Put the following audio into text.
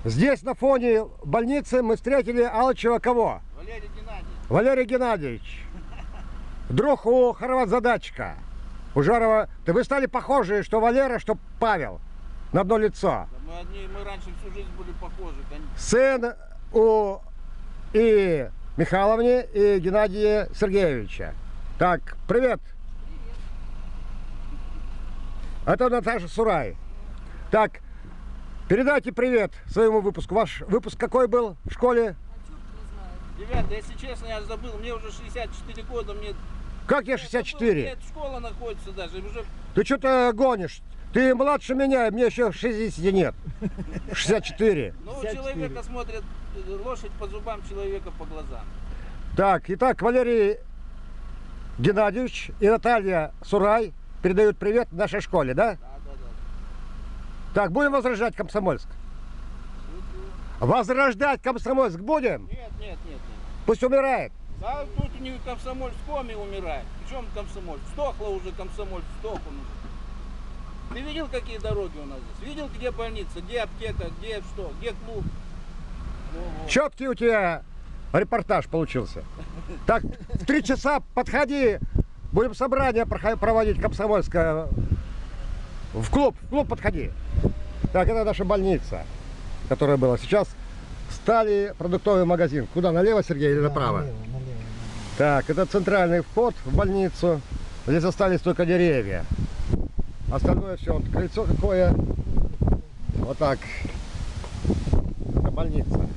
Здесь на фоне больницы мы встретили Алычева кого? Валерий Геннадьевич. Валерий Геннадьевич. Друг у хорват-задатчика. У Жарова. Вы стали похожи, что Валера, что Павел. На одно лицо. Да мы раньше всю жизнь были похожи, конечно. Сын у и Михайловне, и Геннадия Сергеевича. Так, привет. Это Наташа Сурай. Так, передайте привет своему выпуску. Ваш выпуск какой был в школе? Ребята, если честно, я забыл, мне уже 64 года, мне... Как я 64? Нет, школа находится даже, уже... Ты что-то гонишь? Ты младше меня, мне еще 60 нет. 64. Ну, у человека смотрят, лошадь по зубам, человека по глазам. Так, итак, Валерий Геннадьевич и Наталья Сурай передают привет нашей школе, да? Да, да, да. Так, будем возрождать Комсомольск? Возрождать Комсомольск будем? Нет, нет, нет, нет. Пусть умирает. Да, тут не Комсомольск, в коме умирает. Причем Комсомольск? Сдохло уже Комсомольск, сдох он уже. Ты видел, какие дороги у нас здесь? Видел, где больница, где аптека, где что, где клуб? Ну, Четкий у тебя репортаж получился. Так, в 3 часа подходи. Будем собрание проводить Комсомольское. В клуб подходи. Так, это наша больница, которая была. Сейчас стали продуктовый магазин. Куда, налево, Сергей, или направо? Налево. Так, это центральный вход в больницу. Здесь остались только деревья. Остальное все, вот крыльцо какое. Вот так. Это больница.